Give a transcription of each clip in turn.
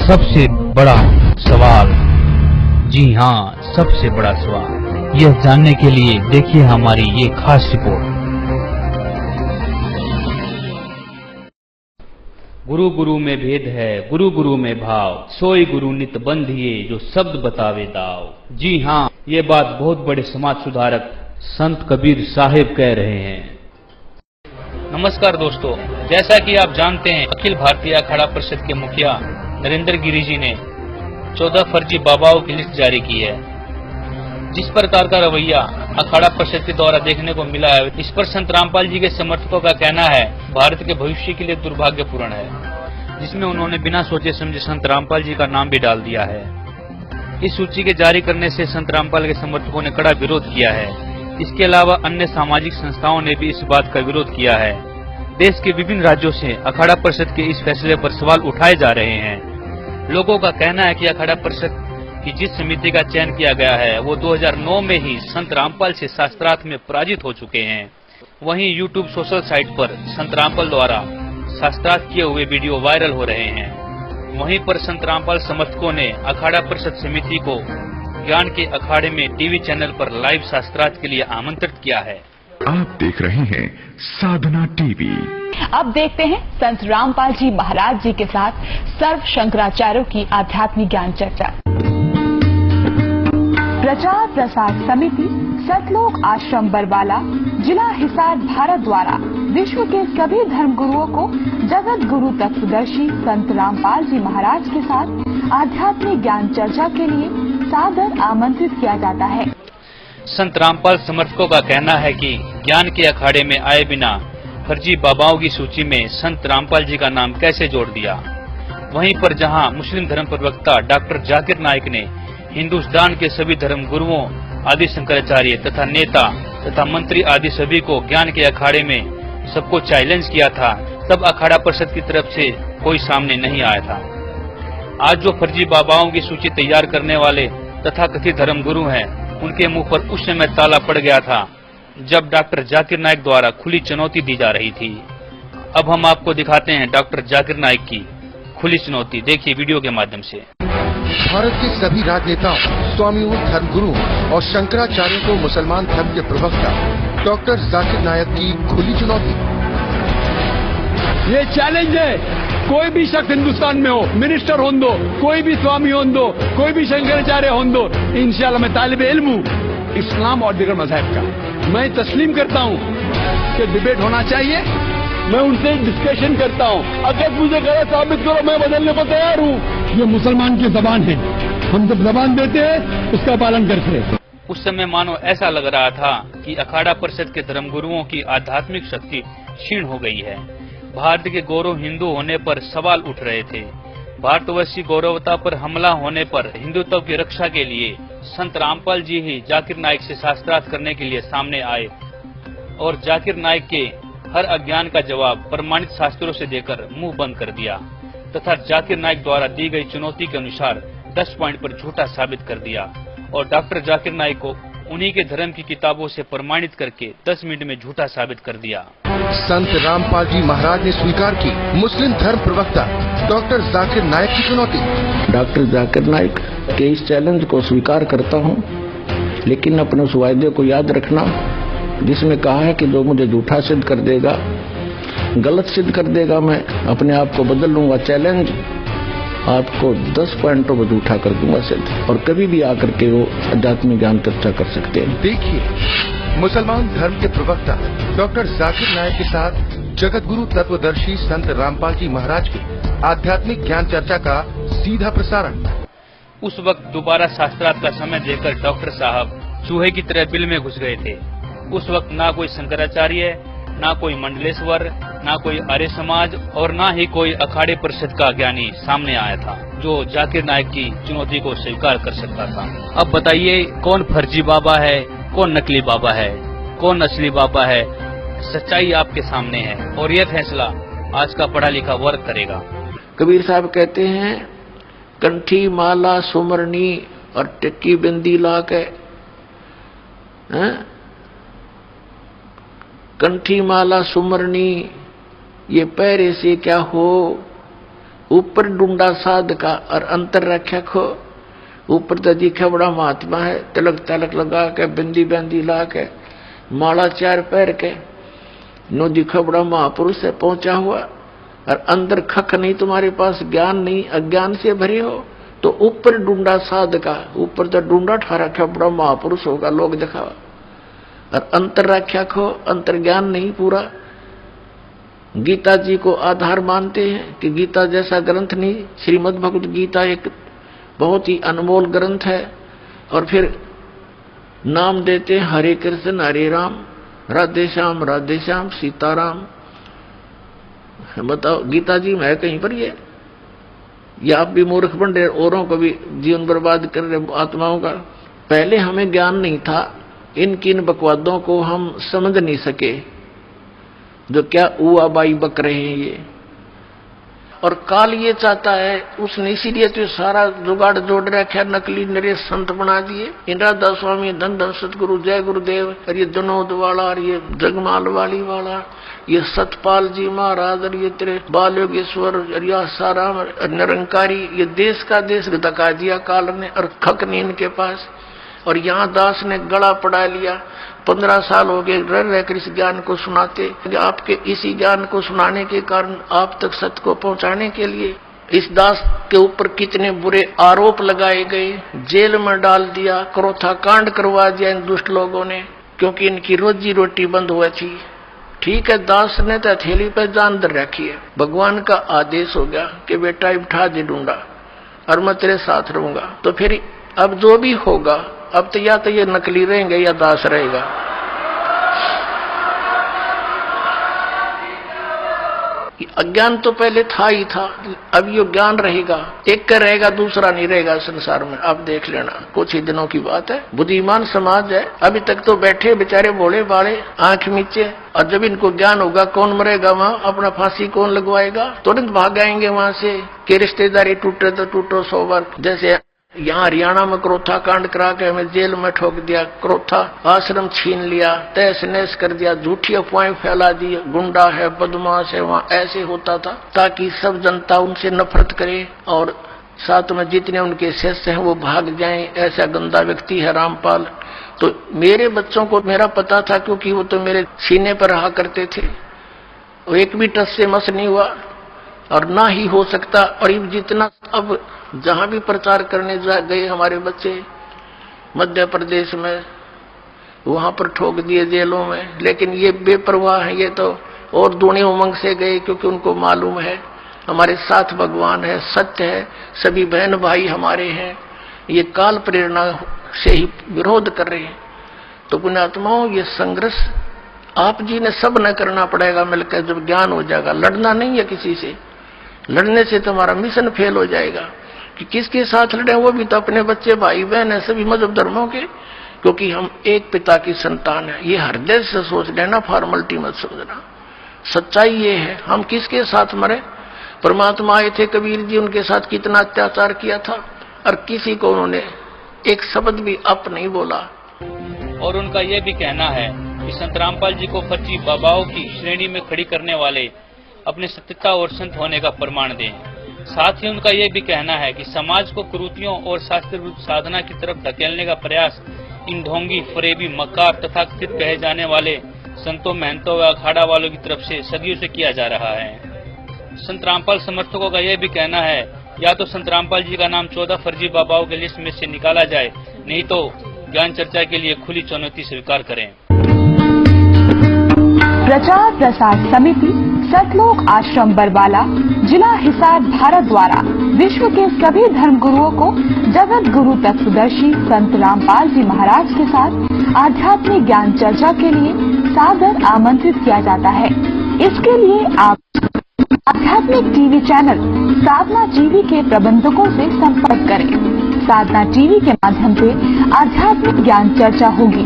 सबसे बड़ा सवाल, जी हाँ, सबसे बड़ा सवाल, यह जानने के लिए देखिए हमारी ये खास रिपोर्ट। गुरु गुरु में भेद है, गुरु गुरु में भाव, सोई गुरु नित बंधिए, जो शब्द बतावे दाव। जी हाँ, ये बात बहुत बड़े समाज सुधारक संत कबीर साहिब कह रहे हैं। नमस्कार दोस्तों, जैसा कि आप जानते हैं, अखिल भारतीय अखाड़ा परिषद के मुखिया नरेंद्र गिरी जी ने 14 फर्जी बाबाओं की लिस्ट जारी की है। जिस प्रकार का रवैया अखाड़ा परिषद के द्वारा देखने को मिला है, इस पर संत रामपाल जी के समर्थकों का कहना है भारत के भविष्य के लिए दुर्भाग्यपूर्ण है, जिसमें उन्होंने बिना सोचे समझे संत रामपाल जी का नाम भी डाल दिया है। इस सूची के जारी करने से संत रामपाल के समर्थकों ने कड़ा विरोध किया है। इसके अलावा अन्य सामाजिक संस्थाओं ने भी इस बात का विरोध किया है। देश के विभिन्न राज्यों से अखाड़ा परिषद के इस फैसले पर सवाल उठाए जा रहे हैं। लोगों का कहना है कि अखाड़ा परिषद की जिस समिति का चयन किया गया है, वो 2009 में ही संत रामपाल से शास्त्रार्थ में पराजित हो चुके हैं। वहीं यूट्यूब सोशल साइट पर संत रामपाल द्वारा शास्त्रार्थ किए हुए वीडियो वायरल हो रहे हैं। वहीं पर संत रामपाल समर्थकों ने अखाड़ा परिषद समिति को ज्ञान के अखाड़े में टीवी चैनल पर लाइव शास्त्रार्थ के लिए आमंत्रित किया है। आप देख रहे हैं साधना टीवी। अब देखते हैं संत रामपाल जी महाराज जी के साथ सर्व शंकराचार्यों की आध्यात्मिक ज्ञान चर्चा। प्रचार प्रसार समिति सतलोक आश्रम बरवाला, जिला हिसार, भारत द्वारा विश्व के सभी धर्म गुरुओं को जगत गुरु तत्वदर्शी संत रामपाल जी महाराज के साथ आध्यात्मिक ज्ञान चर्चा के लिए सादर आमंत्रित किया जाता है। संत रामपाल समर्थकों का कहना है कि ज्ञान के अखाड़े में आए बिना फर्जी बाबाओं की सूची में संत रामपाल जी का नाम कैसे जोड़ दिया। वहीं पर जहां मुस्लिम धर्म प्रवक्ता डॉक्टर जाकिर नाइक ने हिंदुस्तान के सभी धर्म गुरुओं आदि शंकराचार्य तथा नेता तथा मंत्री आदि सभी को ज्ञान के अखाड़े में सबको चैलेंज किया था, तब अखाड़ा परिषद की तरफ से कोई सामने नहीं आया था। आज जो फर्जी बाबाओं की सूची तैयार करने वाले तथा कथित धर्म गुरु हैं, उनके मुंह पर उस समय ताला पड़ गया था जब डॉक्टर जाकिर नाइक द्वारा खुली चुनौती दी जा रही थी। अब हम आपको दिखाते हैं डॉक्टर जाकिर नाइक की खुली चुनौती, देखिए वीडियो के माध्यम से। भारत के सभी राजनेताओं, स्वामियों, धर्मगुरुओं और शंकराचार्यों को मुसलमान धर्म के प्रवक्ता डॉक्टर जाकिर नाइक की खुली चुनौती। ये चैलेंज है, कोई भी शख्स हिंदुस्तान में हो, मिनिस्टर हों दो, कोई भी स्वामी हों दो, कोई भी शंकराचार्य हों दो, इंशाल्लाह मैं तालिब इल्म हूँ इस्लाम और दीगर मज़हब का। मैं तस्लीम करता हूँ कि डिबेट होना चाहिए, मैं उनसे डिस्कशन करता हूँ। अगर मुझे गलत साबित करो, मैं बदलने को तैयार हूँ। ये मुसलमान की जबान है, हम जब जबान देते हैं उसका पालन करते हैं। उस समय मानो ऐसा लग रहा था कि अखाड़ा परिषद के धर्मगुरुओं की आध्यात्मिक शक्ति क्षीण हो गई है। भारत के गौरव हिंदू होने पर सवाल उठ रहे थे। भारतवर्षीय गौरवता पर हमला होने पर हिंदुत्व की रक्षा के लिए संत रामपाल जी ही जाकिर नाइक से शास्त्रार्थ करने के लिए सामने आए और जाकिर नाइक के हर अज्ञान का जवाब प्रमाणित शास्त्रों से देकर मुंह बंद कर दिया तथा जाकिर नाइक द्वारा दी गई चुनौती के अनुसार 10 पॉइंट पर झूठा साबित कर दिया और डॉक्टर जाकिर नाइक को उन्हीं के धर्म की किताबों से प्रमाणित करके 10 मिनट में झूठा साबित कर दिया। संत रामपाल जी महाराज ने स्वीकार की मुस्लिम धर्म प्रवक्ता डॉक्टर जाकिर नाइक की चुनौती। डॉक्टर जाकिर नाइक के इस चैलेंज को स्वीकार करता हूं, लेकिन अपने उस वायदे को याद रखना जिसमें कहा है कि जो मुझे झूठा सिद्ध कर देगा, गलत सिद्ध कर देगा, मैं अपने आप को बदल लूंगा। चैलेंज आपको 10 पॉइंटों में झूठा कर दूंगा सिद्ध, और कभी भी आकर के वो आध्यात्मिक ज्ञान चर्चा कर सकते हैं। देखिए मुसलमान धर्म के प्रवक्ता डॉक्टर जाकिर नाइक के साथ जगत गुरु तत्वदर्शी संत रामपाल जी महाराज की आध्यात्मिक ज्ञान चर्चा का सीधा प्रसारण। उस वक्त दोबारा शास्त्रार्थ का समय देकर डॉक्टर साहब चूहे की तरह बिल में घुस गए थे। उस वक्त ना कोई शंकराचार्य, ना कोई मंडलेश्वर, ना कोई आर्य समाज और ना ही कोई अखाड़े परिषद का ज्ञानी सामने आया था जो जाकिर नाइक की चुनौती को स्वीकार कर सकता था। अब बताइए कौन फर्जी बाबा है, कौन नकली बाबा है, कौन असली बाबा है। सच्चाई आपके सामने है और यह फैसला आज का पढ़ा लिखा वर्ग करेगा। कबीर साहब कहते हैं, कंठी माला सुमरनी और टिक्की बिंदी ला के, कंठी माला सुमरनी ये पैरे से क्या हो, ऊपर डूंडा साध का और अंतर रखा खो। ऊपर तो दिखा बड़ा महात्मा है, तिलक तलक लगा के बिंदी बंदी ला के माला चार पैर के नो दिखा बड़ा महापुरुष है पहुंचा हुआ, और अंदर खक नहीं, तुम्हारे पास ज्ञान नहीं, अज्ञान से भरे हो। तो ऊपर डूंडा साध का, ऊपर तो डूंडा ठा रखा बड़ा महापुरुष होगा लोग दिखावा, और अंतर रखा खो, अंतर ज्ञान नहीं पूरा। गीता जी को आधार मानते हैं कि गीता जैसा ग्रंथ नहीं, श्रीमद् भगवत गीता एक बहुत ही अनमोल ग्रंथ है। और फिर नाम देते हैं हरे कृष्ण हरे राम, राधे श्याम सीताराम। बताओ गीता जी में है कहीं पर ये आप भी मूर्ख बन रहे, औरों को भी जीवन बर्बाद कर रहे आत्माओं का। पहले हमें ज्ञान नहीं था, किन बकवादों को हम समझ नहीं सके जो क्या उआ बाई बक रहे हैं ये। और काल ये चाहता है, उसने इसीलिए तो सारा जुगाड़ जोड़ रखा, नकली नरे संत बना दिए। इंद्रादास स्वामी, धन धन सतगुरु, जय गुरुदेव, और ये जनोद वाला, और ये जगमाल वाली वाला, ये सतपाल जी महाराज, और ये तेरे बाल योगेश्वर, और यह सारा निरंकारी, ये देश का देश धका दिया काल ने, और खक नहीं इनके पास। और यहाँ दास ने गला पड़ा लिया, 15 साल हो गए रह रहकर इस ज्ञान को सुनाते। आपके इसी ज्ञान को सुनाने के कारण, आप तक सत्य को पहुंचाने के लिए इस दास के ऊपर कितने बुरे आरोप लगाए गए, जेल में डाल दिया, क्रोथा कांड करवा दिया इन दुष्ट लोगों ने, क्योंकि इनकी रोजी रोटी बंद हुई थी। ठीक है, दास ने तो हथेली पर जान धर रखी है, भगवान का आदेश हो गया कि बेटा उठा दे डूंडा और मैं तेरे साथ रहूंगा। तो फिर अब जो भी होगा, अब तो या तो ये नकली रहेंगे या दास रहेगा। अज्ञान तो पहले था ही था, अब ये ज्ञान रहेगा, एक का रहेगा दूसरा नहीं रहेगा संसार में। अब देख लेना, कुछ ही दिनों की बात है। बुद्धिमान समाज है, अभी तक तो बैठे बेचारे भोले भाले आंख नीचे, और जब इनको ज्ञान होगा कौन मरेगा वहां, अपना फांसी कौन लगवाएगा, तुरंत भाग आएंगे वहां से कि रिश्तेदारी टूटे तो टूटो 100 बार। जैसे यहाँ हरियाणा में क्रोथा कांड करा के हमें जेल में ठोक दिया, क्रोथा आश्रम छीन लिया, तहस नहस कर दिया, झूठी अफवाहें फैला दी, गुंडा है बदमाश है, वहाँ ऐसे होता था ताकि सब जनता उनसे नफरत करे और साथ में जितने उनके शिष्य हैं वो भाग जाएं। ऐसा गंदा व्यक्ति है रामपाल। तो मेरे बच्चों को मेरा पता था, क्योंकि वो तो मेरे सीने पर रहा करते थे, वो एक भी टस से मस नहीं हुआ और ना ही हो सकता। और जितना अब जहां भी प्रचार करने गए हमारे बच्चे मध्य प्रदेश में, वहां पर ठोक दिए जेलों में। लेकिन ये बेपरवाह है, ये तो और दूनी उमंग से गए, क्योंकि उनको मालूम है हमारे साथ भगवान है, सत्य है, सभी बहन भाई हमारे हैं। ये काल प्रेरणा से ही विरोध कर रहे हैं। तो पुण्यात्माओं, ये संघर्ष आप जी ने सब न करना पड़ेगा मिलकर, जब ज्ञान हो जाएगा। लड़ना नहीं है किसी से, लड़ने से तुम्हारा मिशन फेल हो जाएगा। कि किसके साथ लड़े, वो भी तो अपने बच्चे भाई बहन है, सभी मजहब धर्मों के, क्योंकि हम एक पिता की संतान है। ये हृदय से सोच लेना, फॉर्मेलिटी मत समझना। सच्चाई ये है, हम किसके साथ मरे। परमात्मा आए थे कबीर जी, उनके साथ कितना अत्याचार किया था, और किसी को उन्होंने एक शब्द भी अप नहीं बोला। और उनका यह भी कहना है कि संत रामपाल जी को फर्जी बाबाओं की श्रेणी में खड़ी करने वाले अपने सत्यता और संत होने का प्रमाण दें। साथ ही उनका यह भी कहना है कि समाज को कुरीतियों और शास्त्र साधना की तरफ धकेलने का प्रयास इन ढोंगी, फरेबी, मक्कार तथा कथित कहे जाने वाले संतों, महंतों व अखाड़ा वालों की तरफ से सदियों से किया जा रहा है। संत रामपाल समर्थकों का यह भी कहना है, या तो संत रामपाल जी का नाम 14 फर्जी बाबाओं के लिस्ट में से निकाला जाए, नहीं तो ज्ञान चर्चा के लिए खुली चुनौती स्वीकार करें। प्रचार प्रसार समिति सतलोक आश्रम बरवाला, जिला हिसार, भारत द्वारा विश्व के सभी धर्मगुरुओं को जगत गुरु तत्वदर्शी संत रामपाल जी महाराज के साथ आध्यात्मिक ज्ञान चर्चा के लिए सादर आमंत्रित किया जाता है। इसके लिए आप आध्यात्मिक टीवी चैनल साधना टीवी के प्रबंधकों से संपर्क करें। साधना टीवी के माध्यम से आध्यात्मिक ज्ञान चर्चा होगी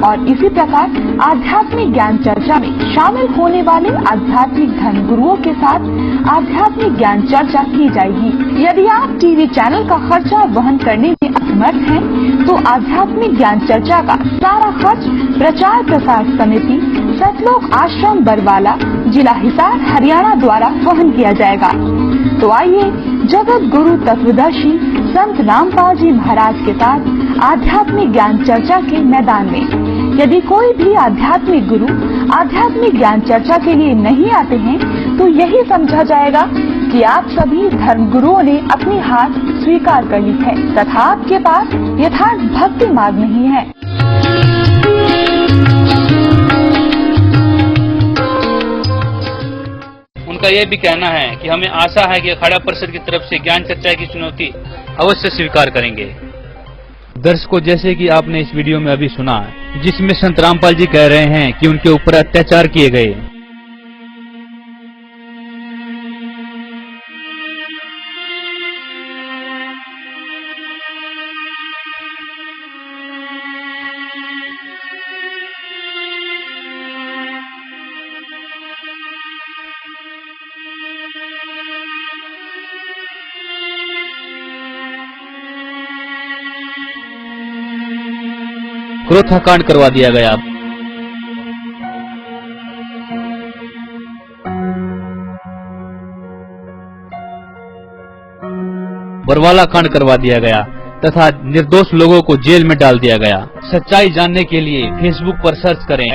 और इसी प्रकार आध्यात्मिक ज्ञान चर्चा में शामिल होने वाले आध्यात्मिक धर्म गुरुओं के साथ आध्यात्मिक ज्ञान चर्चा की जाएगी। यदि आप टीवी चैनल का खर्चा वहन करने में असमर्थ हैं, तो आध्यात्मिक ज्ञान चर्चा का सारा खर्च प्रचार प्रसार समिति सतलोक आश्रम बरवाला, जिला हिसार, हरियाणा द्वारा वहन किया जाएगा। तो आइए जगत गुरु तत्वदर्शी संत रामपाल जी महाराज के साथ आध्यात्मिक ज्ञान चर्चा के मैदान में। यदि कोई भी आध्यात्मिक गुरु आध्यात्मिक ज्ञान चर्चा के लिए नहीं आते हैं तो यही समझा जाएगा कि आप सभी धर्म गुरुओं ने अपनी हार स्वीकार कर ली है तथा आपके पास यथार्थ भक्ति मार्ग नहीं है। उनका यह भी कहना है कि हमें आशा है कि अखाड़ा परिषद की तरफ से ज्ञान चर्चा की चुनौती अवश्य स्वीकार करेंगे। दर्शकों, जैसे कि आपने इस वीडियो में अभी सुना, जिसमें संत रामपाल जी कह रहे हैं कि उनके ऊपर अत्याचार किए गए। क्रोथा कांड करवा दिया गया। बरवाला कांड करवा दिया गया तथा निर्दोष लोगों को जेल में डाल दिया गया। सच्चाई जानने के लिए फेसबुक पर सर्च करें